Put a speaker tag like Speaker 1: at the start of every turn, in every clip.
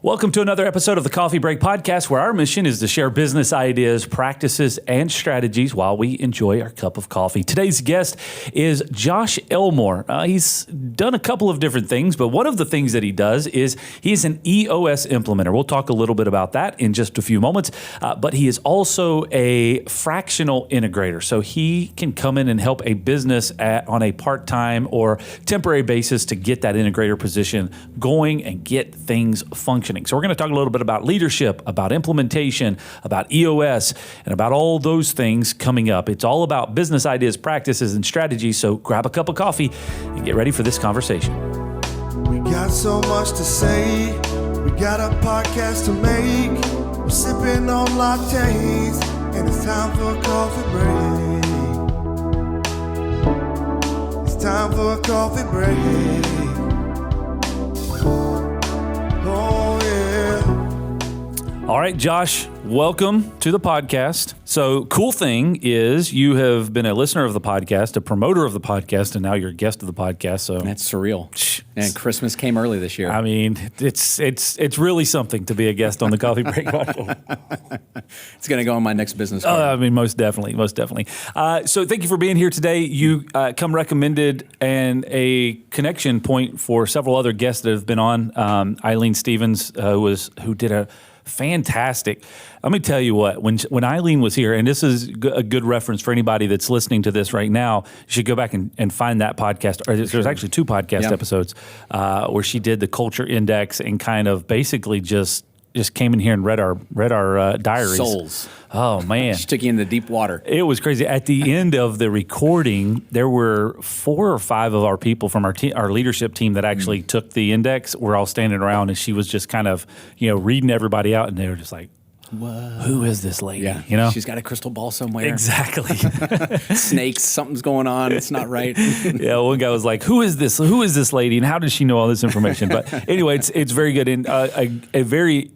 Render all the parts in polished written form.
Speaker 1: Welcome to another episode of the Coffee Break Podcast, where our mission is to share business ideas, practices, and strategies while we enjoy our cup of coffee. Today's guest is Josh Elmore. He's done a couple of different things, but one of the things that he does is he's an EOS implementer. We'll talk a little bit about that in just a few moments, but he is also a fractional integrator. So he can come in and help a business on a part-time or temporary basis to get that integrator position going and get things functioning. So we're going to talk a little bit about leadership, about implementation, about EOS, and about all those things coming up. It's all about business ideas, practices, and strategies. So grab a cup of coffee and get ready for this conversation.
Speaker 2: We got so much to say. We got a podcast to make. We're sipping on lattes, and it's time for a coffee break. It's time for a coffee break. Oh, yeah.
Speaker 1: All right, Josh, welcome to the podcast. So cool thing is you have been a listener of the podcast, a promoter of the podcast, and now you're a guest of the podcast. So
Speaker 3: that's surreal. And Christmas came early this year.
Speaker 1: I mean, it's really something to be a guest on the Coffee Break Podcast.
Speaker 3: It's going to go on my next business card.
Speaker 1: I mean, most definitely. So thank you for being here today. You come recommended and a connection point for several other guests that have been on. Eileen Stevens, who did a fantastic. Let me tell you what, when Eileen was here, and this is a good reference for anybody that's listening to this right now, you should go back and find that podcast. Or there's actually two podcast episodes where she did the culture index and kind of basically just came in here and read our diaries.
Speaker 3: Souls.
Speaker 1: Oh, man.
Speaker 3: She took you into deep water.
Speaker 1: It was crazy. At the end of the recording, there were 4 or 5 of our people from our leadership team that actually took the index. We're all standing around, and she was just kind of, reading everybody out, and they were just like, whoa, who is this lady?
Speaker 3: Yeah. She's got a crystal ball somewhere.
Speaker 1: Exactly.
Speaker 3: Snakes, something's going on. It's not right.
Speaker 1: Yeah, one guy was like, who is this lady, and how does she know all this information? But anyway, it's very good, and a very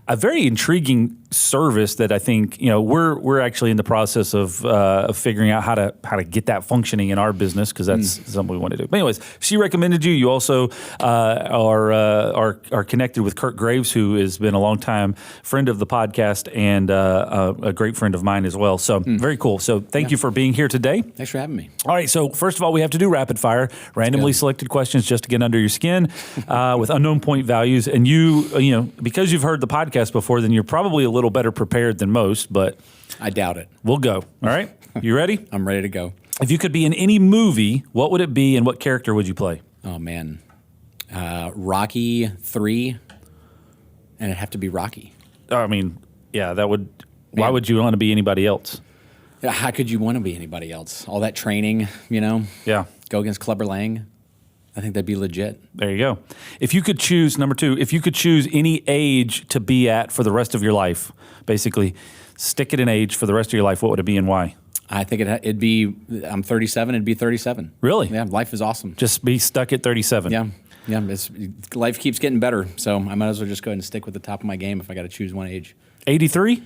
Speaker 1: intriguing service that I think we're actually in the process of figuring out how to get that functioning in our business, because that's something we want to do. But anyways, she recommended you. You also are connected with Kurt Graves, who has been a longtime friend of the podcast and a great friend of mine as well. So very cool. So thank you for being here today.
Speaker 3: Thanks for having me.
Speaker 1: All right. So first of all, we have to do rapid fire, randomly selected questions just to get under your skin with unknown point values. And you because you've heard the podcast before, then you're probably a little better prepared than most, but
Speaker 3: I doubt it.
Speaker 1: We'll go. All right? You ready?
Speaker 3: I'm ready to go.
Speaker 1: If you could be in any movie, what would it be and what character would you play?
Speaker 3: Oh, man. Rocky 3, and it'd have to be Rocky.
Speaker 1: I mean, yeah, that would... Why would you want to be anybody else?
Speaker 3: How could you want to be anybody else? All that training,
Speaker 1: Yeah.
Speaker 3: Go against Clubber Lang. I think that'd be legit.
Speaker 1: There you go. If you could choose, number 2, if you could choose any age to be at for the rest of your life, basically stick it in age for the rest of your life, what would it be and why?
Speaker 3: I think it'd be, I'm 37, it'd be 37.
Speaker 1: Really?
Speaker 3: Yeah, life is awesome.
Speaker 1: Just be stuck at 37.
Speaker 3: Yeah. Life keeps getting better, so I might as well just go ahead and stick with the top of my game if I got to choose one age.
Speaker 1: 83?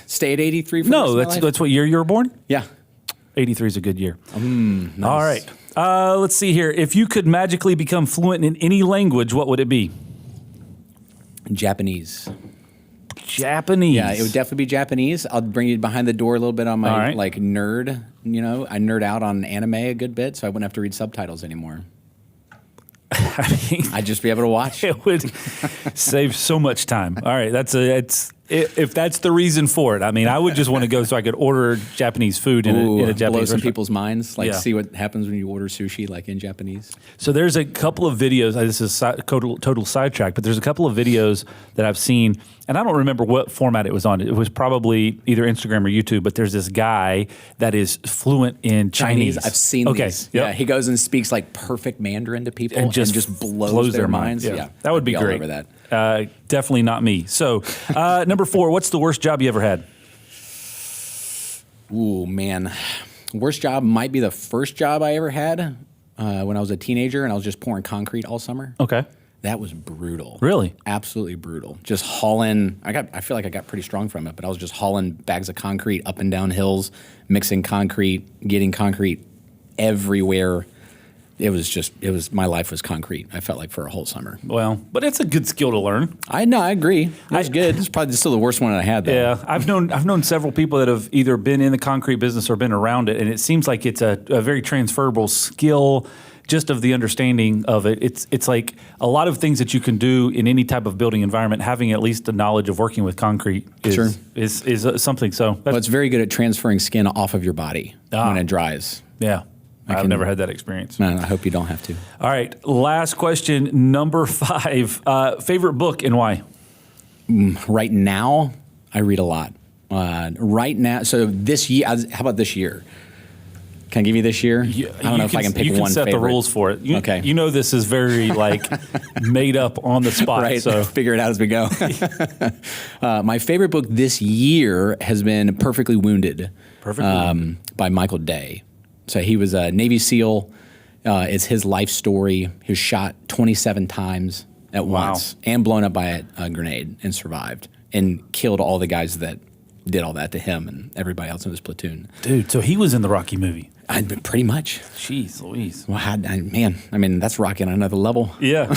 Speaker 3: Stay at 83 for the rest of my life?
Speaker 1: That's what year you were born?
Speaker 3: Yeah.
Speaker 1: 83 is a good year.
Speaker 3: Nice.
Speaker 1: All right. Let's see here. If you could magically become fluent in any language, what would it be?
Speaker 3: Japanese.
Speaker 1: Yeah,
Speaker 3: it would definitely be Japanese. I'll bring you behind the door a little bit on my nerd. I nerd out on anime a good bit, so I wouldn't have to read subtitles anymore. I'd just be able to watch.
Speaker 1: It would save so much time. All right, if that's the reason for it. I mean, I would just want to go so I could order Japanese food in a Japanese
Speaker 3: blow some
Speaker 1: restaurant.
Speaker 3: people's minds, see what happens when you order sushi in Japanese.
Speaker 1: So there's a couple of videos. This is total sidetrack, but there's a couple of videos that I've seen, and I don't remember what format it was on. It was probably either Instagram or YouTube, but there's this guy that is fluent in Chinese.
Speaker 3: I've seen these.
Speaker 1: Yep.
Speaker 3: Yeah, he goes and speaks perfect Mandarin to people
Speaker 1: and just
Speaker 3: blows their minds.
Speaker 1: Yeah. That would be
Speaker 3: all
Speaker 1: great.
Speaker 3: Over that.
Speaker 1: Definitely not me. So number 4, what's the worst job you ever had?
Speaker 3: Ooh, man. Worst job might be the first job I ever had when I was a teenager and I was just pouring concrete all summer.
Speaker 1: Okay.
Speaker 3: That was brutal.
Speaker 1: Really?
Speaker 3: Absolutely brutal. Just hauling. I feel like I got pretty strong from it, but I was just hauling bags of concrete up and down hills, mixing concrete, getting concrete everywhere. my life was concrete. I felt like for a whole summer.
Speaker 1: Well, but it's a good skill to learn.
Speaker 3: I know, I agree. It was good. It's probably still the worst one I had, though.
Speaker 1: Yeah, I've known several people that have either been in the concrete business or been around it, and it seems like it's a very transferable skill. Just of the understanding of it, it's like a lot of things that you can do in any type of building environment. Having at least the knowledge of working with concrete is something. So,
Speaker 3: well, it's very good at transferring skin off of your body when it dries.
Speaker 1: Yeah. I've never had that experience.
Speaker 3: No, I hope you don't have to.
Speaker 1: All right, last question, number 5. Favorite book and why?
Speaker 3: Right now, I read a lot. Right now, so this year, how about this year? Can I give you this year? I don't know if I can pick one favorite.
Speaker 1: You can set the rules for it. Okay. You know this is very made up on the spot.
Speaker 3: Right,
Speaker 1: so
Speaker 3: figure it out as we go. My favorite book this year has been Perfectly Wounded by Michael Day. So he was a Navy SEAL. It's his life story. He was shot 27 times at once and blown up by a grenade and survived and killed all the guys that did all that to him and everybody else in his platoon.
Speaker 1: Dude, so he was in the Rocky movie.
Speaker 3: Pretty much.
Speaker 1: Jeez Louise.
Speaker 3: Well, that's Rocky on another level.
Speaker 1: Yeah.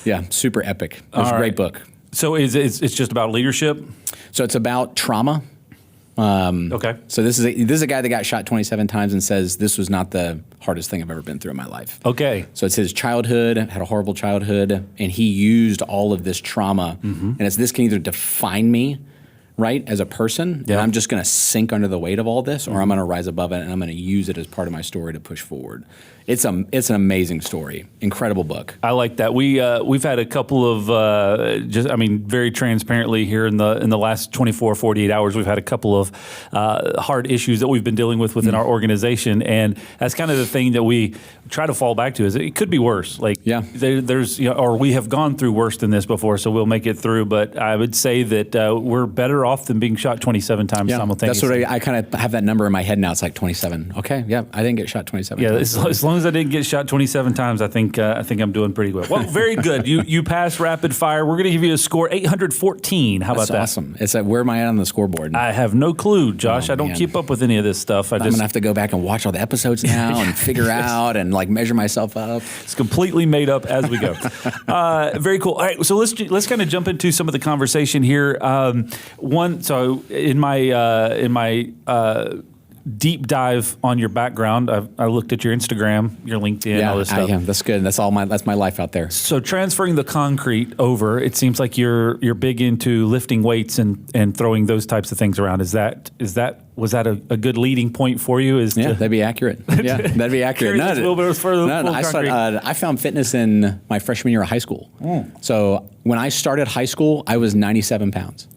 Speaker 3: Yeah, super epic. It was a great book.
Speaker 1: So it's just about leadership?
Speaker 3: So it's about trauma.
Speaker 1: Okay.
Speaker 3: So this is a guy that got shot 27 times and says this was not the hardest thing I've ever been through in my life.
Speaker 1: Okay.
Speaker 3: So it's his childhood, had a horrible childhood, and he used all of this trauma, and this can either define me, right, as a person, and I'm just going to sink under the weight of all this, or I'm going to rise above it and I'm going to use it as part of my story to push forward. It's an amazing story, incredible book.
Speaker 1: I like that. We've had a couple of very transparently here in the last 24, 48 hours, we've had a couple of hard issues that we've been dealing with within our organization, and that's kind of the thing that we try to fall back to is it could be worse. There's or we have gone through worse than this before, so we'll make it through. But I would say that we're better off than being shot 27 times simultaneously.
Speaker 3: That's what I kind of have that number in my head now. It's like 27. Okay, yeah, I didn't get shot 27 times.
Speaker 1: As long as I didn't get shot 27 times, I think I'm doing pretty well. Well, very good. You passed rapid fire. We're going to give you a score 814. How about that?
Speaker 3: That's awesome. It's where am I at on the scoreboard?
Speaker 1: I have no clue, Josh. I don't keep up with any of this stuff.
Speaker 3: I'm going to have to go back and watch all the episodes now and figure out and measure myself up.
Speaker 1: It's completely made up as we go. Very cool. All right, so let's kind of jump into some of the conversation here. So in my deep dive on your background, I looked at your Instagram, your LinkedIn, all this stuff.
Speaker 3: Yeah, that's good. That's my life out there.
Speaker 1: So transferring the concrete over, it seems like you're big into lifting weights and throwing those types of things around. Was that a good leading point for you?
Speaker 3: That'd be accurate. Yeah, that'd be accurate. I found fitness in my freshman year of high school. So when I started high school, I was 97 pounds.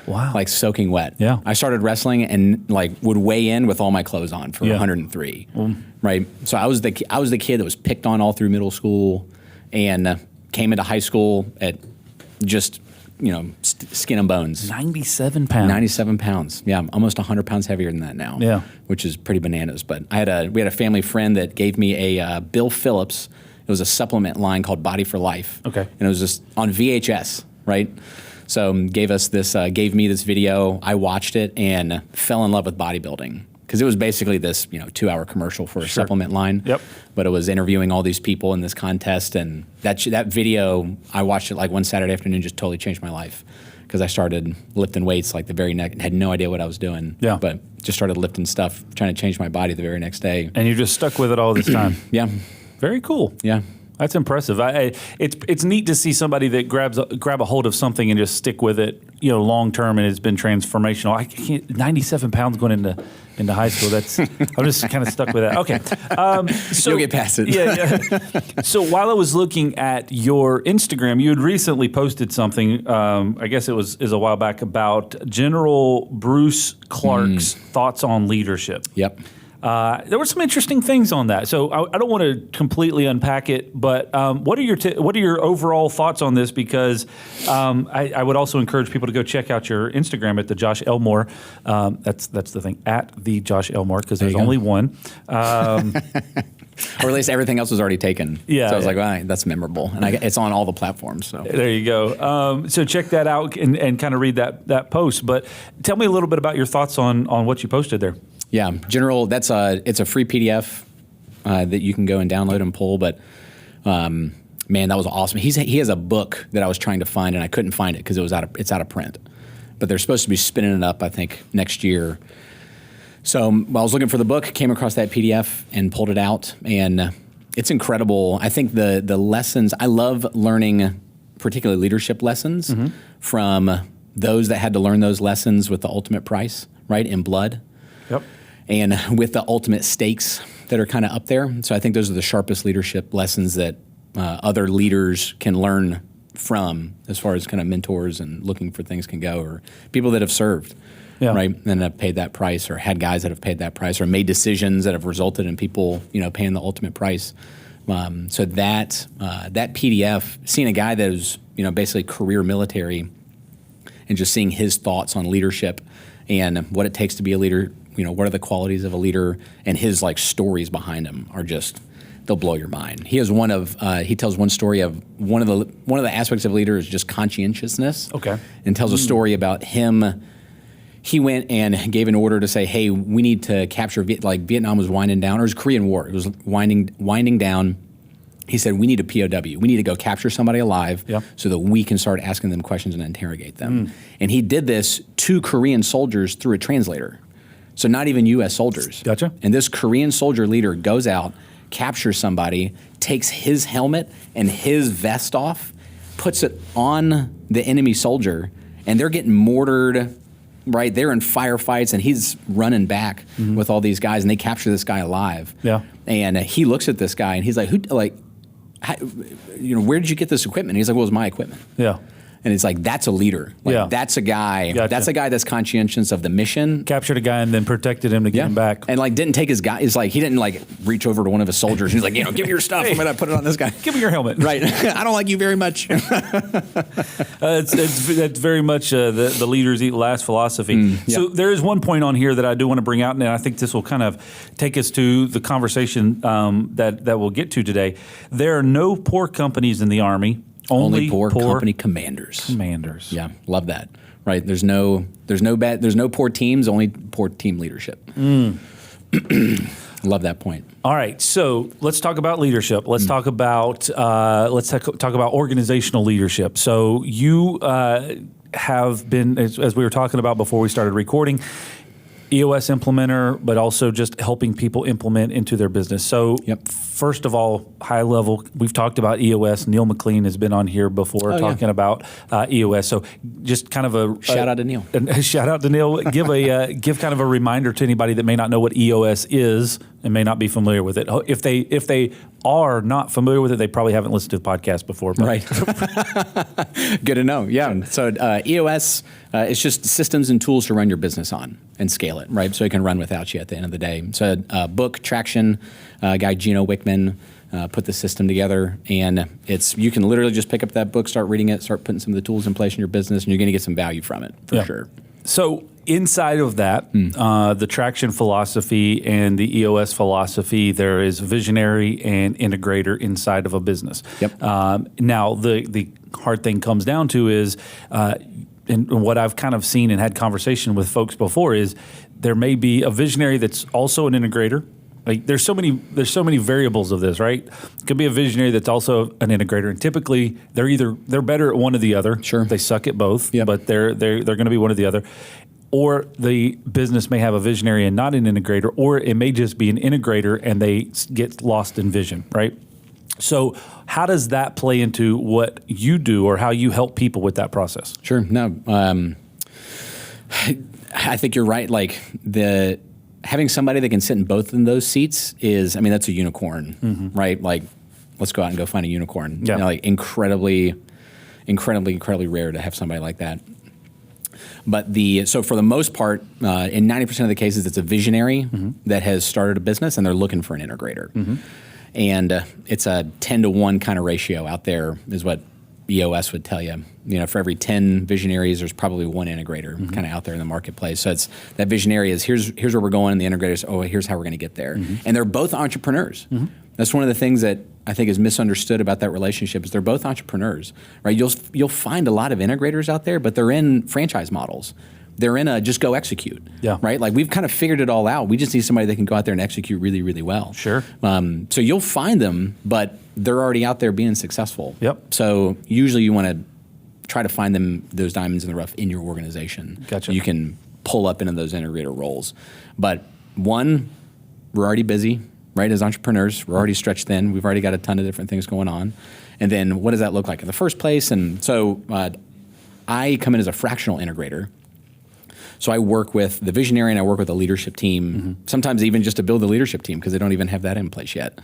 Speaker 1: Wow.
Speaker 3: Soaking wet.
Speaker 1: Yeah.
Speaker 3: I started wrestling and would weigh in with all my clothes on for 103. Right. So I was the kid that was picked on all through middle school and came into high school at just, skin and bones.
Speaker 1: 97 pounds.
Speaker 3: 97 pounds. Yeah. I'm almost 100 pounds heavier than that now.
Speaker 1: Yeah.
Speaker 3: Which is pretty bananas. But we had a family friend that gave me a Bill Phillips. It was a supplement line called Body for Life.
Speaker 1: Okay.
Speaker 3: And it was just on VHS, right? So gave me this video. I watched it and fell in love with bodybuilding because it was basically this 2-hour commercial for a supplement line.
Speaker 1: Yep.
Speaker 3: But it was interviewing all these people in this contest, and that video I watched it one Saturday afternoon, just totally changed my life because I started lifting weights the very next. Had no idea what I was doing.
Speaker 1: Yeah.
Speaker 3: But just started lifting stuff, trying to change my body the very next day.
Speaker 1: And you just stuck with it all this time.
Speaker 3: Yeah.
Speaker 1: Very cool.
Speaker 3: Yeah.
Speaker 1: That's impressive. It's neat to see somebody that grab a hold of something and just stick with it, long term, and it's been transformational. 97 pounds going into high school. I'm just kind of stuck with that. Okay,
Speaker 3: so you'll get past it.
Speaker 1: Yeah. So while I was looking at your Instagram, you had recently posted something. I guess it was a while back about General Bruce Clark's thoughts on leadership.
Speaker 3: Yep.
Speaker 1: There were some interesting things on that, so I don't want to completely unpack it. But what are your overall thoughts on this? Because I would also encourage people to go check out your Instagram at the Josh Elmore. That's the thing, at the Josh Elmore, because there's only one.
Speaker 3: Or at least everything else was already taken.
Speaker 1: Yeah.
Speaker 3: So I was like, well, that's memorable, and it's on all the platforms. So
Speaker 1: there you go. So check that out and kind of read that post. But tell me a little bit about your thoughts on what you posted there.
Speaker 3: Yeah, General. It's a free PDF. that you can go and download and pull. But man, that was awesome. He has a book that I was trying to find, and I couldn't find it because it's out of print. But they're supposed to be spinning it up, I think, next year. So while I was looking for the book, came across that PDF and pulled it out, and it's incredible. I think the lessons, I love learning, particularly leadership lessons, from those that had to learn those lessons with the ultimate price, right, in blood.
Speaker 1: Yep.
Speaker 3: And with the ultimate stakes that are kind of up there. So I think those are the sharpest leadership lessons that other leaders can learn from, as far as kind of mentors and looking for things can go, or people that have served, right, and have paid that price, or had guys that have paid that price, or made decisions that have resulted in people, paying the ultimate price. So that PDF, seeing a guy that was, basically career military, and just seeing his thoughts on leadership and what it takes to be a leader, what are the qualities of a leader, and his stories behind him are just, they'll blow your mind. He has he tells one story of one of the aspects of a leader is just conscientiousness. Okay. And tells a story about him. He went and gave an order to say, hey, we need to capture, Vietnam was winding down, or it was Korean War. It was winding down. He said, we need a POW. We need to go capture somebody alive so that we can start asking them questions and interrogate them. And he did this to Korean soldiers through a translator. So not even U.S. soldiers.
Speaker 1: Gotcha.
Speaker 3: And this Korean soldier leader goes out, captures somebody, takes his helmet and his vest off, puts it on the enemy soldier, and they're getting mortared, right? They're in firefights, and he's running back with all these guys, and they capture this guy alive. Yeah. And he looks at this guy, and he's like, where did you get this equipment? And he's like, well, it was my equipment. Yeah. And it's like, that's a leader. That's a guy. Gotcha. That's a guy that's conscientious of the mission.
Speaker 1: Captured a guy and then protected him to get him back.
Speaker 3: And didn't take his guy. It's like, he didn't reach over to one of his soldiers. He's like, give me your stuff. I'm going to put it on this guy.
Speaker 1: Give me your helmet.
Speaker 3: Right. I don't like you very much.
Speaker 1: It's very much the leaders eat last philosophy. So there is one point on here that I do want to bring out, and I think this will kind of take us to the conversation that we'll get to today. There are no poor companies in the Army. Only
Speaker 3: poor company commanders.
Speaker 1: Commanders.
Speaker 3: Yeah, love that. Right. There's no poor teams, only poor team leadership. Love that point.
Speaker 1: All right, so let's talk about leadership. Let's talk about talk about organizational leadership. So you have been, as we were talking about before we started recording, EOS implementer, but also just helping people implement into their business. So first of all, high level, we've talked about EOS. Neil McLean has been on here before talking about EOS. So just kind of a
Speaker 3: shout out to Neil.
Speaker 1: Shout out to Neil. Give kind of a reminder to anybody that may not know what EOS is and may not be familiar with it. If they are not familiar with it, they probably haven't listened to the podcast before. Right.
Speaker 3: Good to know. Yeah. So EOS is just systems and tools to run your business on and scale it, right? So it can run without you at the end of the day. So book, Traction, guy Gino Wickman put the system together, and you can literally just pick up that book, start reading it, start putting some of the tools in place in your business, and you're going to get some value from it for sure.
Speaker 1: So inside of that, the Traction philosophy and the EOS philosophy, there is visionary and integrator inside of a business. Now, the hard thing comes down to is, and what I've kind of seen and had conversation with folks before is, there may be a visionary that's also an integrator. There's so many variables of this, right? It could be a visionary that's also an integrator, and typically they're better at one or the other. Sure, they suck at both, but they're going to be one or the other. Or the business may have a visionary and not an integrator, or it may just be an integrator and they get lost in vision, right? So how does that play into what you do or how you help people with that process?
Speaker 3: Sure. No, I think you're right. Having somebody that can sit in both of those seats that's a unicorn, right? Let's go out and go find a unicorn. Yeah. Incredibly rare to have somebody like that. But so for the most part, in 90% of the cases, it's a visionary that has started a business and they're looking for an integrator. And it's a 10-to-1 kind of ratio out there is what EOS would tell you. For every 10 visionaries, there's probably one integrator kind of out there in the marketplace. So it's that visionary is here's where we're going, and the integrator is, here's how we're going to get there. And they're both entrepreneurs. That's one of the things that I think is misunderstood about that relationship is they're both entrepreneurs, right? You'll find a lot of integrators out there, but they're in franchise models they're in a just go execute.
Speaker 1: Yeah.
Speaker 3: Right? Like we've kind of figured it all out. We just need somebody that can go out there and execute really, really well.
Speaker 1: Sure.
Speaker 3: So you'll find them, but they're already out there being successful.
Speaker 1: Yep.
Speaker 3: So usually you want to try to find them, those diamonds in the rough in your organization.
Speaker 1: Gotcha.
Speaker 3: You can pull up into those integrator roles. But one, we're already busy, right? As entrepreneurs, we're already stretched thin. We've already got a ton of different things going on. And then what does that look like in the first place? And so I come in as a fractional integrator. So I work with the visionary and I work with the leadership team, sometimes even just to build the leadership team because they don't even have that in place yet.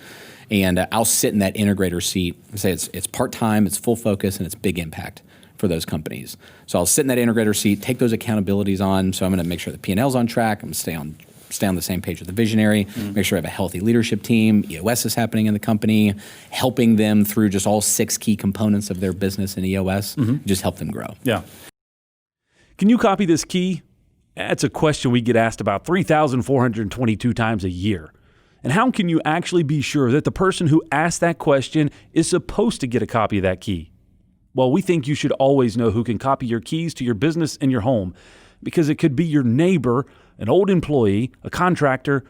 Speaker 3: And I'll sit in that integrator seat and say it's part-time, it's full focus, and it's big impact for those companies. So I'll sit in that integrator seat, take those accountabilities on. So I'm going to make sure the P&L's on track. I'm going to stay on the same page with the visionary, make sure I have a healthy leadership team, EOS is happening in the company, helping them through just all 6 key components of their business in EOS, just help them grow.
Speaker 1: Yeah. Can you copy this key? That's a question we get asked about 3,422 times a year. And how can you actually be sure that the person who asked that question is supposed to get a copy of that key? Well, we think you should always know who can copy your keys to your business and your home, because it could be your neighbor, an old employee, a contractor,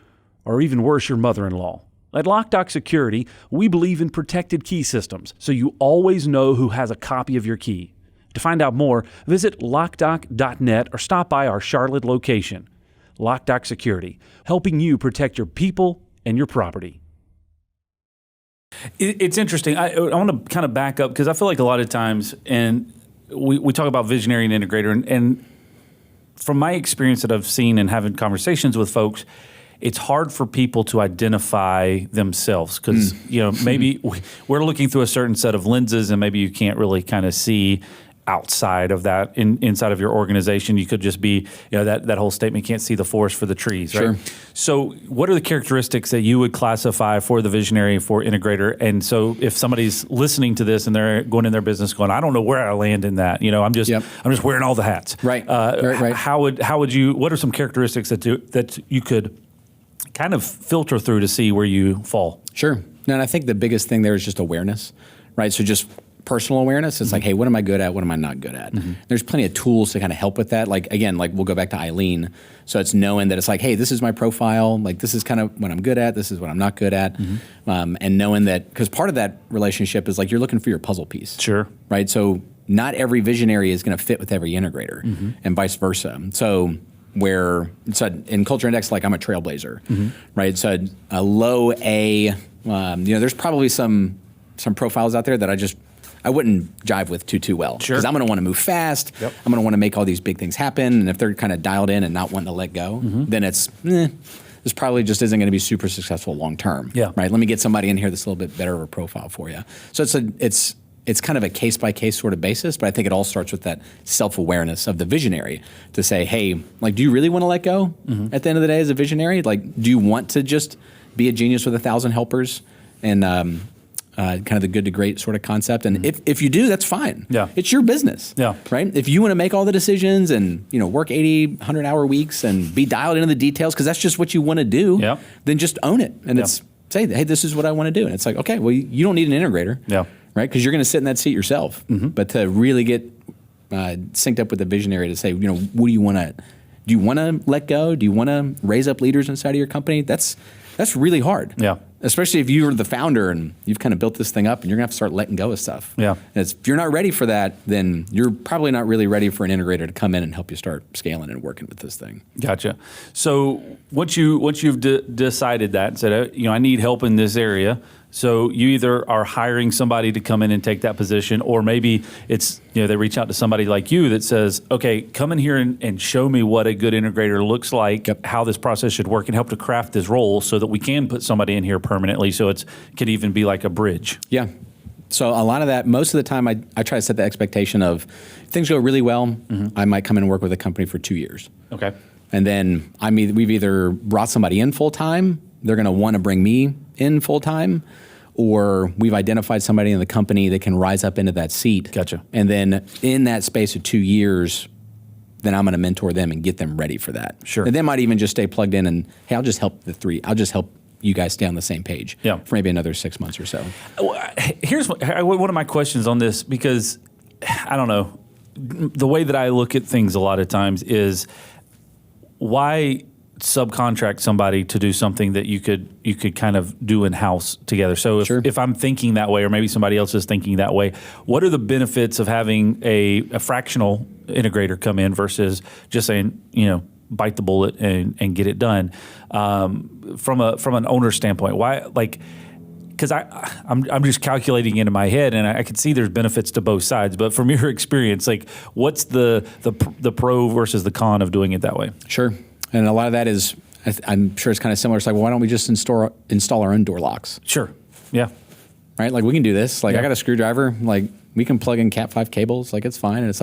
Speaker 1: or even worse, your mother-in-law. At Loc-Doc Security, we believe in protected key systems, so you always know who has a copy of your key. To find out more, visit locdoc.net or stop by our Charlotte location. Loc-Doc Security, helping you protect your people and your property. It's interesting. I want to kind of back up because I feel like a lot of times, and we talk about visionary and integrator, and from my experience that I've seen and having conversations with folks, it's hard for people to identify themselves because maybe we're looking through a certain set of lenses, and maybe you can't really kind of see outside of that. Inside of your organization, you could just be, that whole statement, can't see the forest for the trees, right? Sure. So what are the characteristics that you would classify for the visionary, for integrator? And so if somebody's listening to this and they're going in their business going, I don't know where I land in that, I'm just wearing all the hats.
Speaker 3: Right. Right.
Speaker 1: How would you, what are some characteristics that you could kind of filter through to see where you fall?
Speaker 3: Sure. No, and I think the biggest thing there is just awareness, right? So just personal awareness. It's like, hey, what am I good at? What am I not good at? There's plenty of tools to kind of help with that. Like, again, we'll go back to Eileen. So it's knowing that it's like, hey, this is my profile. Like, this is kind of what I'm good at. This is what I'm not good at. And knowing that, because part of that relationship is like you're looking for your puzzle piece.
Speaker 1: Sure.
Speaker 3: Right? So not every visionary is going to fit with every integrator and vice versa. So in Culture Index, like I'm a trailblazer, right? So a low A, there's probably some profiles out there that I wouldn't jive with too well.
Speaker 1: Sure.
Speaker 3: Because I'm going to want to move fast. Yep. I'm going to want to make all these big things happen. And if they're kind of dialed in and not wanting to let go, then this probably just isn't going to be super successful long term.
Speaker 1: Yeah.
Speaker 3: Right? Let me get somebody in here that's a little bit better of a profile for you. So it's kind of a case by case sort of basis, but I think it all starts with that self-awareness of the visionary to say, hey, like, do you really want to let go at the end of the day as a visionary? Like, do you want to just be a genius with 1,000 helpers and kind of the good to great sort of concept? And if you do, that's fine.
Speaker 1: Yeah.
Speaker 3: It's your business. Yeah. Right? If you want to make all the decisions and, work 80, 100-hour weeks and be dialed into the details because that's just what you want to do, then just own it. And say, hey, this is what I want to do. And it's like, okay, well, you don't need an integrator. Yeah. Right? Because you're going to sit in that seat yourself. But to really get synced up with the visionary to say, what do you want to, do you want to let go? Do you want to raise up leaders inside of your company? That's really hard. Yeah. Especially if you're the founder and you've kind of built this thing up and you're going to have to start letting go of stuff. Yeah. And if you're not ready for that, then you're probably not really ready for an integrator to come in and help you start scaling and working with this thing.
Speaker 1: Gotcha. So once you've decided that and said, I need help in this area, so you either are hiring somebody to come in and take that position, or maybe it's, they reach out to somebody like you that says, okay, come in here and show me what a good integrator looks like, how this process should work, and help to craft this role so that we can put somebody in here permanently, so it could even be like a bridge. Yeah.
Speaker 3: So a lot of that, most of the time, I try to set the expectation of, if things go really well, I might come in and work with a company for 2 years. Okay. And then we've either brought somebody in full time, they're going to want to bring me in full time, or we've identified somebody in the company that can rise up into that seat. Gotcha. And then in that space of 2 years, then I'm going to mentor them and get them ready for that. Sure. And they might even just stay plugged in and, hey, I'll just help you guys stay on the same page for maybe another 6 months or so.
Speaker 1: Here's one of my questions on this, because I don't know. the way that I look at things a lot of times is why subcontract somebody to do something that you could kind of do in-house together. So if I'm thinking that way, or maybe somebody else is thinking that way, what are the benefits of having a fractional integrator come in versus just saying, bite the bullet and get it done? From an owner standpoint, why, because I'm just calculating it in my head, and I can see there's benefits to both sides. But from your experience, what's the pro versus the con of doing it that way?
Speaker 3: Sure. And a lot of that is, I'm sure it's kind of similar. It's like, well, why don't we just install our own door locks?
Speaker 1: Sure. Yeah.
Speaker 3: Right? We can do this. I got a screwdriver. We can plug in Cat 5 cables. It's fine. And it's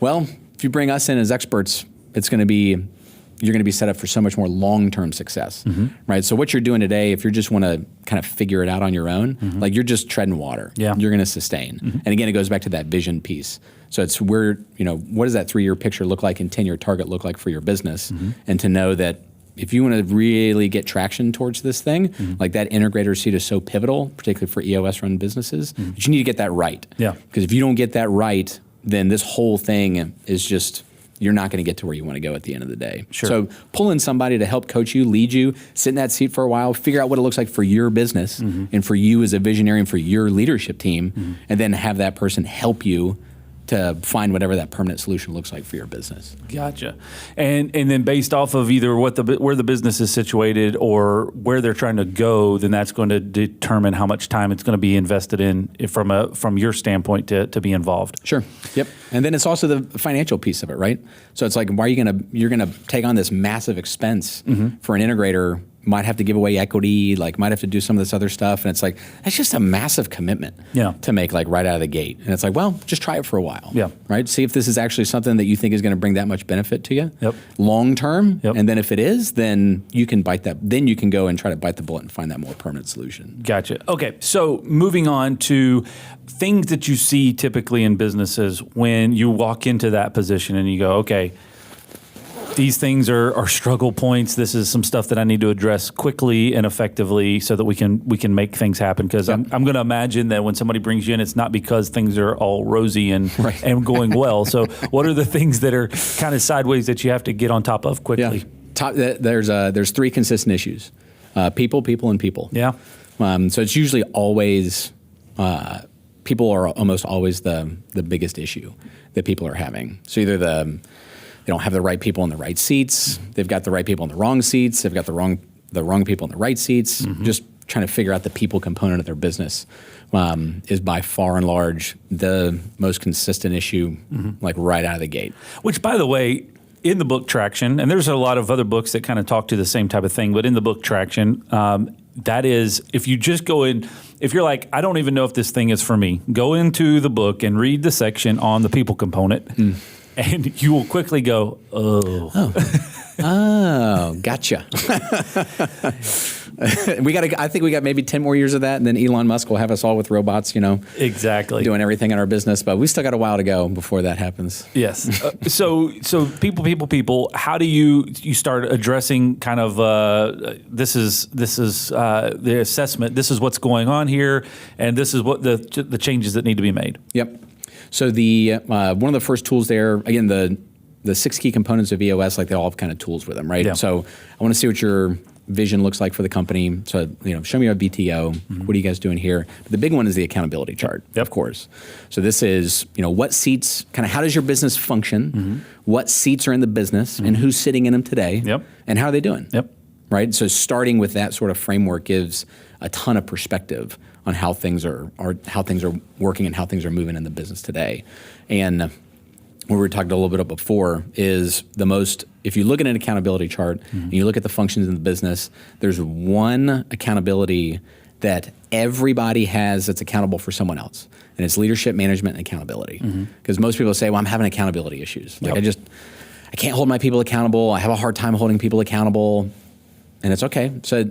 Speaker 3: well, if you bring us in as experts, you're going to be set up for so much more long-term success, right? So what you're doing today, if you just want to kind of figure it out on your own, you're just treading water.
Speaker 1: Yeah.
Speaker 3: You're going to sustain. And again, it goes back to that vision piece. So it's where, what does that 3-year picture look like and 10-year target look like for your business? And to know that if you want to really get traction towards this thing, that integrator seat is so pivotal, particularly for EOS-run businesses, that you need to get that right.
Speaker 1: Yeah.
Speaker 3: Because if you don't get that right, then this whole thing is just, you're not going to get to where you want to go at the end of the day.
Speaker 1: Sure.
Speaker 3: So pull in somebody to help coach you, lead you, sit in that seat for a while, figure out what it looks like for your business and for you as a visionary and for your leadership team, and then have that person help you to find whatever that permanent solution looks like for your business.
Speaker 1: Gotcha. And then based off of either where the business is situated or where they're trying to go, then that's going to determine how much time it's going to be invested in from your standpoint to be involved.
Speaker 3: Sure. Yep. And then it's also the financial piece of it, right? So it's why are you're going to take on this massive expense for an integrator? Might have to give away equity, might have to do some of this other stuff. And it's that's just a massive commitment to make right out of the gate. And it's well, just try it for a while.
Speaker 1: Yeah.
Speaker 3: Right? See if this is actually something that you think is going to bring that much benefit to you long term.
Speaker 1: Yep.
Speaker 3: And then if it is, then you can then you can go and try to bite the bullet and find that more permanent solution.
Speaker 1: Gotcha. Okay. So moving on to things that you see typically in businesses when you walk into that position and you go, okay, these things are struggle points. This is some stuff that I need to address quickly and effectively so that we can make things happen. Because I'm going to imagine that when somebody brings you in, it's not because things are all rosy and going well. So what are the things that are kind of sideways that you have to get on top of quickly?
Speaker 3: Yeah. There's 3 consistent issues: people, and people. Yeah. So it's usually always people are almost always the biggest issue that people are having. So either they don't have the right people in the right seats. They've got the right people in the wrong seats. They've got the wrong people in the right seats. Just trying to figure out the people component of their business is by far and large the most consistent issue, right out of the gate.
Speaker 1: Which, by the way, in the book Traction, and there's a lot of other books that kind of talk to the same type of thing, but in the book Traction, that is, if you just go in, if you're I don't even know if this thing is for me, go into the book and read the section on the people component. And you will quickly go,
Speaker 3: oh, gotcha. I think we got maybe 10 more years of that, and then Elon Musk will have us all with robots,
Speaker 1: exactly
Speaker 3: doing everything in our business. But we still got a while to go before that happens.
Speaker 1: Yes. So people. How do you start addressing kind of this is the assessment. This is what's going on here, and this is what the changes that need to be made.
Speaker 3: Yep. So the one of the first tools there, again, the 6 key components of EOS, they all have kind of tools with them, right?
Speaker 1: Yeah.
Speaker 3: So I want to see what your vision looks like for the company. So, show me your BTO. What are you guys doing here? But the big one is the accountability chart, of course. So this is, what seats, kind of how does your business function? What seats are in the business and who's sitting in them today? And how are they doing? Right? So starting with that sort of framework gives a ton of perspective on how things are working and how things are moving in the business today. And what we talked a little bit about before is if you look at an accountability chart and you look at the functions in the business, there's one accountability that everybody has that's accountable for someone else. And it's leadership, management, and accountability. Because most people say, well, I'm having accountability issues. I can't hold my people accountable. I have a hard time holding people accountable. And it's okay. So,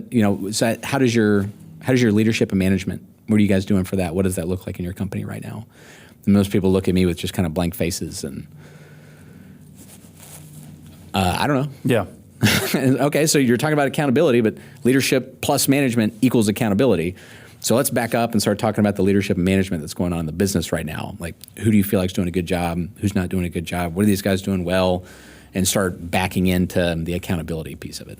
Speaker 3: how does your leadership and management, what are you guys doing for that? What does that look like in your company right now? And most people look at me with just kind of blank faces and I don't know.
Speaker 1: Yeah.
Speaker 3: Okay, so you're talking about accountability, but leadership plus management equals accountability. So let's back up and start talking about the leadership and management that's going on in the business right now. Like, who do you feel like is doing a good job? Who's not doing a good job? What are these guys doing well? And start backing into the accountability piece of it.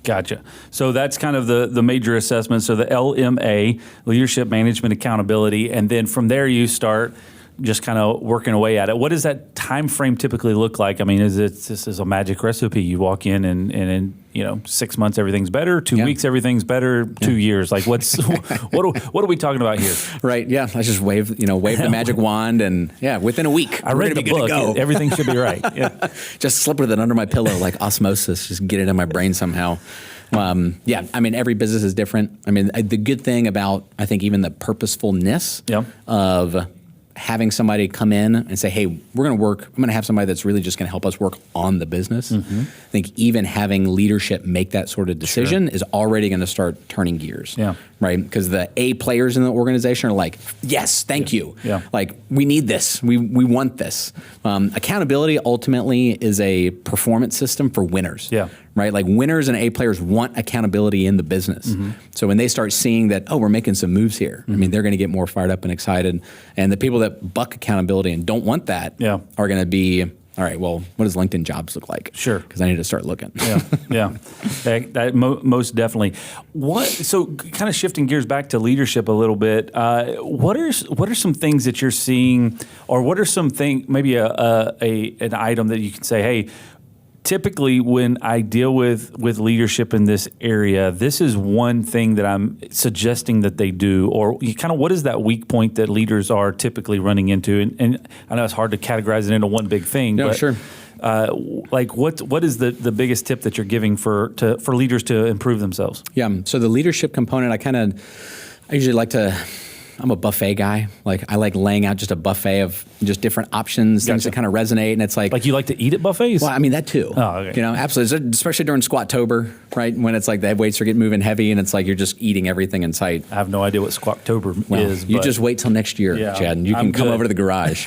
Speaker 1: Gotcha. So that's kind of the major assessment. So the LMA, leadership, management, accountability, and then from there you start just kind of working away at it. What does that time frame typically look like? I mean, this is a magic recipe? You walk in and in 6 months everything's better, 2 weeks everything's better, 2 years. Like what are we talking about here?
Speaker 3: Right. Yeah. I just wave the magic wand, and within a week
Speaker 1: I read the book. Everything should be right. Yeah.
Speaker 3: Just slip with it under my pillow like osmosis. Just get it in my brain somehow. I mean, every business is different. I mean, the good thing about, I think, even the purposefulness of having somebody come in and say, hey, we're going to work, I'm going to have somebody that's really just going to help us work on the business. Mm-hmm. I think even having leadership make that sort of decision is already going to start turning gears. Yeah. Right? Because the A players in the organization are like, yes, thank you. Yeah. Like, we need this. We want this. Accountability ultimately is a performance system for winners. Yeah. Right? Like, winners and A players want accountability in the business. Mm-hmm. So when they start seeing that, we're making some moves here, I mean, they're going to get more fired up and excited. And the people that buck accountability and don't want that are going to be, all right, well, what does LinkedIn jobs look like? Sure. Because I need to start looking.
Speaker 1: Most definitely. So kind of shifting gears back to leadership a little bit, what are some things that you're seeing, or what are some things, maybe an item that you can say, hey, typically when I deal with leadership in this area, this is one thing that I'm suggesting that they do, or what is that weak point that leaders are typically running into? And I know it's hard to categorize it into one big thing, but sure. What is the biggest tip that you're giving for leaders to improve themselves? Yeah, so the leadership component, I usually like to, I'm a buffet guy. Like, I like laying out just a buffet of just different options, things that kind of resonate. And it's like you like to eat at buffets? Well, I mean, that too. Oh, okay. Absolutely. Especially during Squattober, right? When it's like the weights are getting moving heavy and it's like you're just eating everything in sight. I have no idea what Squattober is. You just wait till next year, Chad, and you can come over to the garage.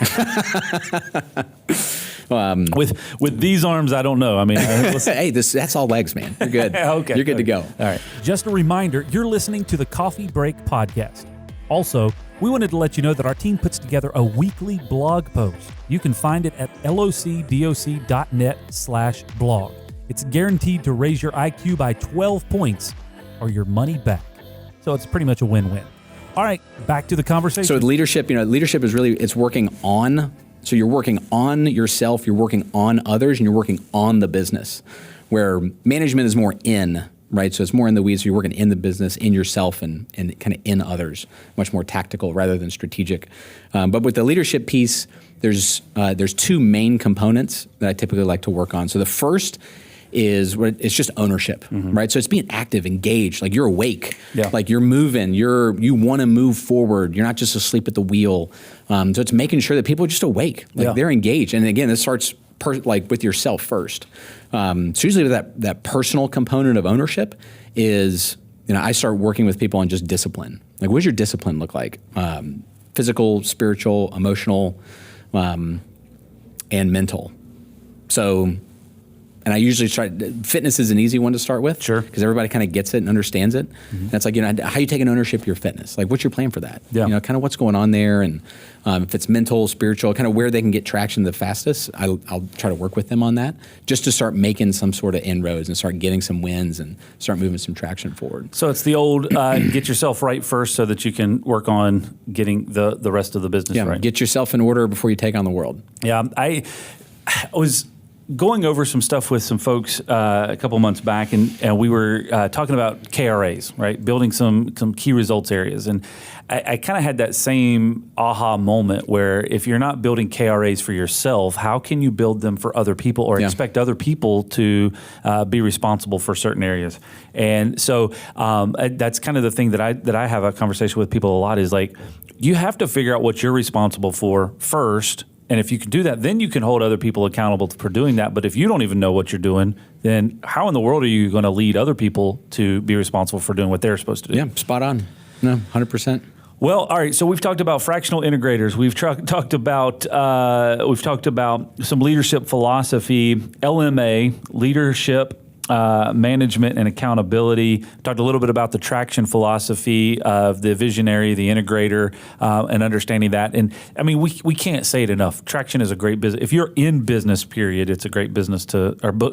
Speaker 1: With these arms, I don't know. I mean, hey, that's all legs, man. You're good. Okay. You're good to go. All right.
Speaker 4: Just a reminder, you're listening to the Coffee Break Podcast. Also, we wanted to let you know that our team puts together a weekly blog post. You can find it at locdoc.net/blog. It's guaranteed to raise your IQ by 12 points or your money back. So it's pretty much a win-win. All right, back to the conversation.
Speaker 3: So with leadership, leadership is really, it's working on, so you're working on yourself, you're working on others, and you're working on the business, where management is more in. Right, so it's more in the weeds. So you're working in the business, in yourself, and kind of in others. Much more tactical rather than strategic. But with the leadership piece, there's two main components that I typically like to work on. So the first is it's just ownership, right? So it's being active, engaged, like you're awake, like you're moving, you want to move forward. You're not just asleep at the wheel. So it's making sure that people are just awake, like they're engaged. And again, this starts with yourself first. So usually that personal component of ownership is, I start working with people on just discipline. Like, what does your discipline look like? Physical, spiritual, emotional, and mental. So, and I usually fitness is an easy one to start with. Sure. Because everybody kind of gets it and understands it. Mm-hmm. And it's like, how you taking ownership of your fitness? Like, what's your plan for that? Yeah. Kind of what's going on there. And if it's mental, spiritual, kind of where they can get traction the fastest, I'll try to work with them on that just to start making some sort of inroads and start getting some wins and start moving some traction forward. So it's the old get yourself right first so that you can work on getting the rest of the business right. Get yourself in order before you take on the world. Yeah. I was going over some stuff with some folks a couple months back, and we were talking about KRAs, right? Building some key results areas. And I kind of had that same aha moment where if you're not building KRAs for yourself, how can you build them for other people or expect other people to be responsible for certain areas? And so that's kind of the thing that I have a conversation with people a lot is like, you have to figure out what you're responsible for first. And if you can do that, then you can hold other people accountable for doing that. But if you don't even know what you're doing, then how in the world are you going to lead other people to be responsible for doing what they're supposed to do? Yeah, spot on. No, 100%. Well, all right. So we've talked about fractional integrators. We've talked about some leadership philosophy, LMA, leadership,
Speaker 1: management and accountability. Talked a little bit about the traction philosophy of the visionary, the integrator, and understanding that. And I mean, we can't say it enough. Traction is a great business. If you're in business, period, it's a great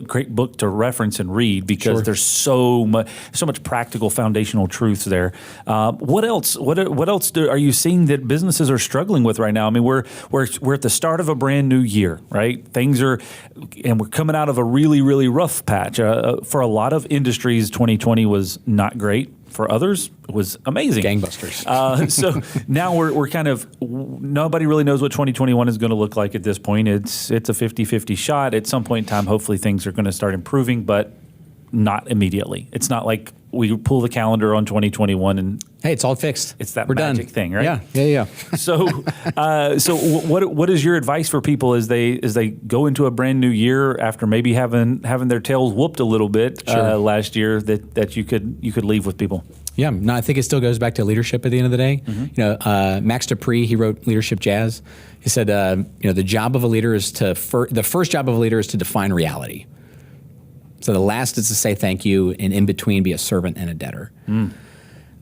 Speaker 1: great book to reference and read because there's so much practical foundational truths there. What else? What else are you seeing that businesses are struggling with right now? I mean, we're at the start of a brand new year, right? And we're coming out of a really, really rough patch. For a lot of industries, 2020 was not great. For others, it was amazing.
Speaker 3: Gangbusters.
Speaker 1: So now we're kind of, nobody really knows what 2021 is going to look like at this point. It's a 50-50 shot. At some point in time, hopefully things are going to start improving, but not immediately. It's not like we pull the calendar on 2021 and
Speaker 3: hey, it's all fixed.
Speaker 1: It's that
Speaker 3: We're
Speaker 1: magic
Speaker 3: done.
Speaker 1: thing, right?
Speaker 3: Yeah.
Speaker 1: So what is your advice for people as they go into a brand new year after maybe having their tails whooped a little bit last year that you could leave with people?
Speaker 3: Yeah, no, I think it still goes back to leadership at the end of the day.
Speaker 1: Mm-hmm.
Speaker 3: You know, Max Dupree, he wrote Leadership Jazz. He said, the job of a leader is the first job of a leader is to define reality. So the last is to say thank you, and in between be a servant and a debtor.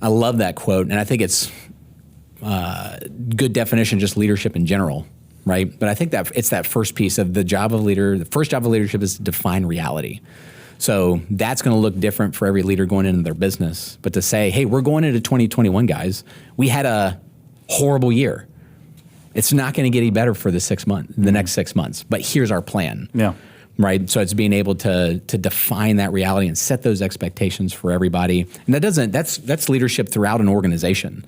Speaker 3: I love that quote, and I think it's good definition, just leadership in general, right? But I think that it's that first piece of the job of leader. The first job of leadership is to define reality. So that's going to look different for every leader going into their business. But to say, hey, we're going into 2021, guys. We had a horrible year. It's not going to get any better for the next 6 months. But here's our plan.
Speaker 1: Yeah.
Speaker 3: Right. So it's being able to define that reality and set those expectations for everybody. And that's leadership throughout an organization.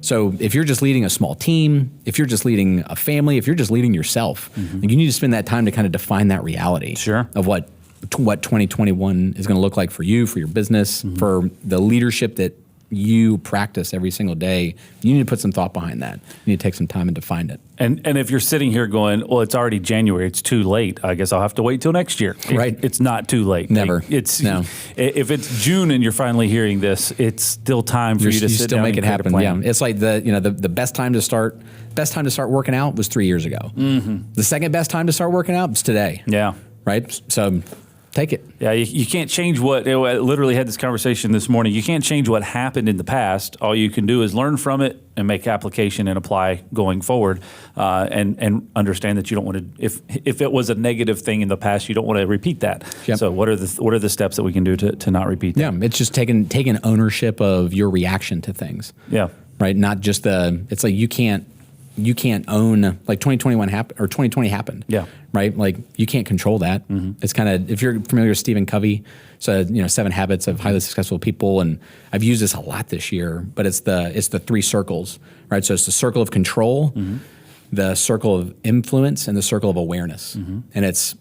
Speaker 3: So if you're just leading a small team, if you're just leading a family, if you're just leading yourself, you need to spend that time to kind of define that reality of what 2021 is going to look like for you, for your business, for the leadership that you practice every single day. You need to put some thought behind that. You need to take some time and define it.
Speaker 1: And if you're sitting here going, well, it's already January, it's too late. I guess I'll have to wait till next year.
Speaker 3: Right.
Speaker 1: It's not too late.
Speaker 3: Never.
Speaker 1: No. If it's June and you're finally hearing this, it's still time for you to sit down
Speaker 3: make
Speaker 1: and
Speaker 3: it happen.
Speaker 1: plan.
Speaker 3: Yeah. It's like the best time to start working out was 3 years ago. The second best time to start working out is today.
Speaker 1: Yeah.
Speaker 3: Right. So take it.
Speaker 1: Yeah, you can't change I literally had this conversation this morning. You can't change what happened in the past. All you can do is learn from it and make application and apply going forward, and understand that you don't want to. If it was a negative thing in the past, you don't want to repeat that.
Speaker 3: Yep.
Speaker 1: So what are the steps that we can do to not repeat that?
Speaker 3: Yeah, it's just taking ownership of your reaction to things.
Speaker 1: Yeah.
Speaker 3: Right. Not just it's like you can't own, like 2021 happened or 2020 happened.
Speaker 1: Yeah.
Speaker 3: Right. Like you can't control that. It's kind of, if you're familiar with Stephen Covey, so 7 Habits of Highly Successful People, and I've used this a lot this year, but it's the 3 circles, right? So it's the circle of control, the circle of influence, and the circle of awareness. And it's,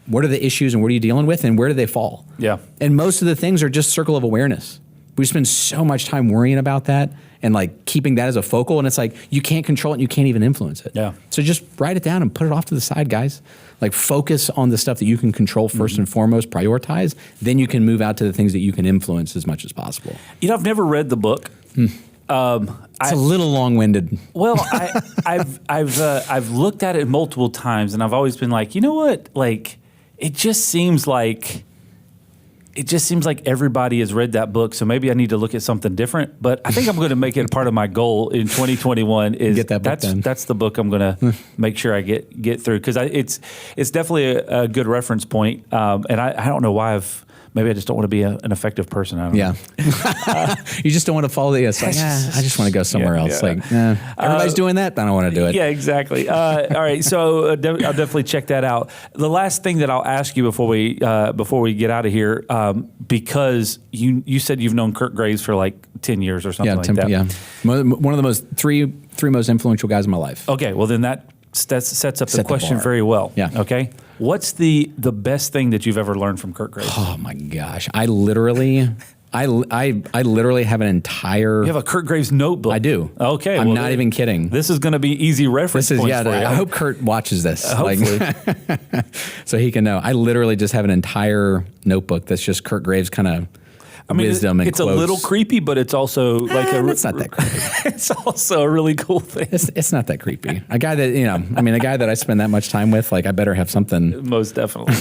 Speaker 3: what are the issues and what are you dealing with and where do they fall?
Speaker 1: Yeah.
Speaker 3: And most of the things are just circle of awareness. We spend so much time worrying about that and like keeping that as a focal, and it's like you can't control it and you can't even influence it.
Speaker 1: Yeah.
Speaker 3: So just write it down and put it off to the side, guys. Like focus on the stuff that you can control first and foremost, prioritize, then you can move out to the things that you can influence as much as possible.
Speaker 1: I've never read the book.
Speaker 3: It's a little long-winded.
Speaker 1: Well, I've looked at it multiple times, and I've always been like, you know what? Like, it just seems like everybody has read that book, so maybe I need to look at something different. But I think I'm going to make it a part of my goal in 2021. Is
Speaker 3: get that book done.
Speaker 1: That's the book I'm going to make sure I get through, because it's definitely a good reference point. And I don't know why maybe I just don't want to be an effective person. I don't know.
Speaker 3: You just don't want to follow it's like, I just want to go somewhere else. Yeah. Like, everybody's doing that, I don't want to do it.
Speaker 1: Yeah, exactly. All right, so I'll definitely check that out. The last thing that I'll ask you before we get out of here, because you said you've known Kurt Graves for like 10 years or something like that.
Speaker 3: Yeah, one of the three most influential guys in my life.
Speaker 1: Okay, well then that sets up the question very well.
Speaker 3: Yeah.
Speaker 1: Okay. What's the best thing that you've ever learned from Kurt Graves?
Speaker 3: Oh my gosh, I literally have an entire.
Speaker 1: You have a Kurt Graves notebook.
Speaker 3: I do.
Speaker 1: Okay,
Speaker 3: I'm not even kidding.
Speaker 1: This is going to be easy reference points for you.
Speaker 3: I hope Kurt watches this.
Speaker 1: Hopefully.
Speaker 3: So he can know. I literally just have an entire notebook that's just Kurt Graves kind of. Wisdom and
Speaker 1: it's
Speaker 3: quotes.
Speaker 1: a little creepy, but it's also like
Speaker 3: it's not that creepy.
Speaker 1: It's also a really cool thing.
Speaker 3: It's not that creepy. A guy that a guy that I spend that much time with, like I better have something.
Speaker 1: Most definitely.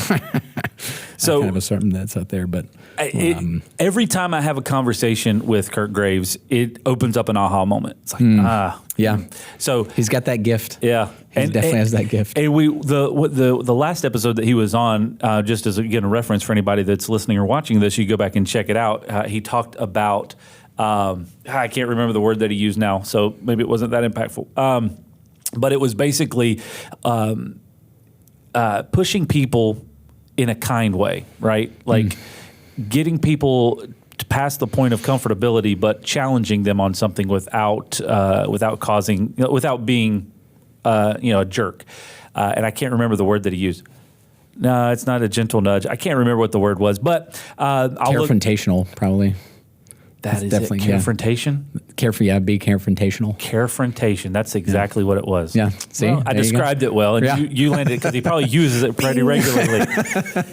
Speaker 1: So
Speaker 3: kind of assume that's out there, but
Speaker 1: every time I have a conversation with Kurt Graves, it opens up an aha moment. It's like,
Speaker 3: yeah.
Speaker 1: So
Speaker 3: He's got that gift.
Speaker 1: yeah,
Speaker 3: He definitely has that gift.
Speaker 1: And the last episode that he was on, just as again a reference for anybody that's listening or watching this, you go back and check it out. He talked about I can't remember the word that he used now, so maybe it wasn't that impactful. But it was basically pushing people in a kind way, right? Like getting people to pass the point of comfortability, but challenging them on something without being a jerk. And I can't remember the word that he used. No, it's not a gentle nudge. I can't remember what the word was, but
Speaker 3: CareFrontational, probably.
Speaker 1: That is
Speaker 3: definitely
Speaker 1: CareFrontation?
Speaker 3: Be CareFrontational.
Speaker 1: CareFrontation. That's exactly what it was.
Speaker 3: Yeah. See,
Speaker 1: well, I described it well, and you landed it because he probably uses it pretty regularly.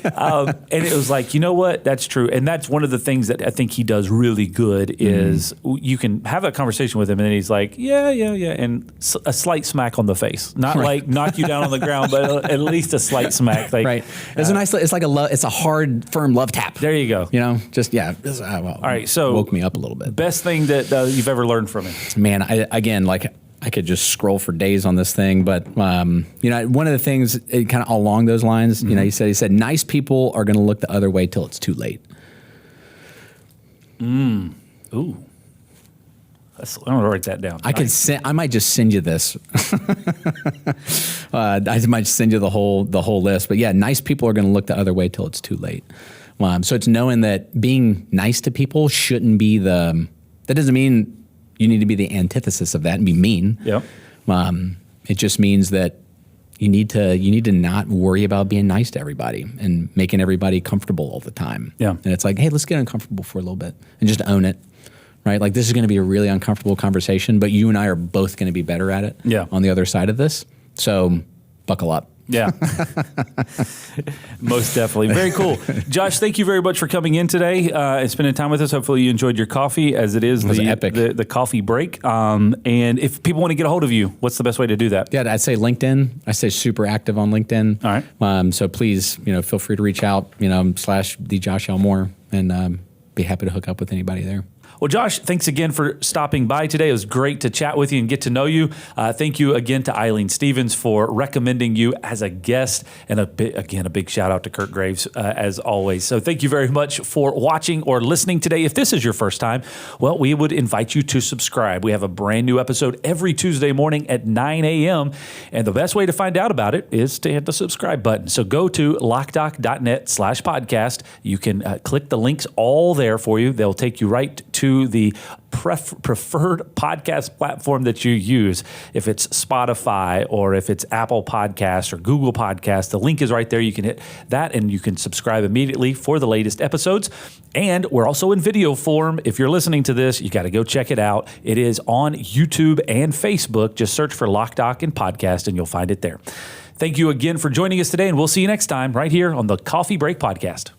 Speaker 1: And it was like, you know what? That's true. And that's one of the things that I think he does really good is you can have a conversation with him, and then he's like, yeah, and a slight smack on the face. Not like knock you down on the ground, but at least a slight smack. Like,
Speaker 3: right. It's a nice, it's like it's a hard, firm love tap.
Speaker 1: There you go.
Speaker 3: You know, just,
Speaker 1: All right, so
Speaker 3: woke me up a little bit.
Speaker 1: Best thing that you've ever learned from him?
Speaker 3: Man, I could just scroll for days on this thing, but one of the things kind of along those lines, he said, nice people are going to look the other way till it's too late.
Speaker 1: Ooh. I'm going to write that down.
Speaker 3: I might just send you this. I might send you the whole list, but yeah, nice people are going to look the other way till it's too late. So it's knowing that being nice to people shouldn't be that doesn't mean you need to be the antithesis of that and be mean.
Speaker 1: Yep.
Speaker 3: It just means that you need to not worry about being nice to everybody and making everybody comfortable all the time.
Speaker 1: Yeah.
Speaker 3: And it's like, hey, let's get uncomfortable for a little bit and just own it. Right? Like this is going to be a really uncomfortable conversation, but you and I are both going to be better at it on the other side of this. So buckle up.
Speaker 1: Yeah, most definitely. Very cool. Josh, thank you very much for coming in today and spending time with us. Hopefully you enjoyed your coffee as it is the coffee break. And if people want to get a hold of you, what's the best way to do that?
Speaker 3: Yeah, I'd say LinkedIn. I say super active on LinkedIn.
Speaker 1: All right.
Speaker 3: So please, feel free to reach out, / Josh Elmore, and be happy to hook up with anybody there.
Speaker 1: Well, Josh, thanks again for stopping by today. It was great to chat with you and get to know you. Thank you again to Eileen Stevens for recommending you as a guest. And a big shout out to Kurt Graves as always. So thank you very much for watching or listening today. If this is your first time, well, we would invite you to subscribe. We have a brand new episode every Tuesday morning at 9 a.m. And the best way to find out about it is to hit the subscribe button. So go to Loc-Doc.net/podcast. You can click the links all there for you. They'll take you right to the preferred podcast platform that you use. If it's Spotify or if it's Apple Podcasts or Google Podcasts, the link is right there. You can hit that and you can subscribe immediately for the latest episodes. And we're also in video form. If you're listening to this, you got to go check it out. It is on YouTube and Facebook. Just search for Loc-Doc and Podcast and you'll find it there. Thank you again for joining us today, and we'll see you next time right here on the Coffee Break Podcast.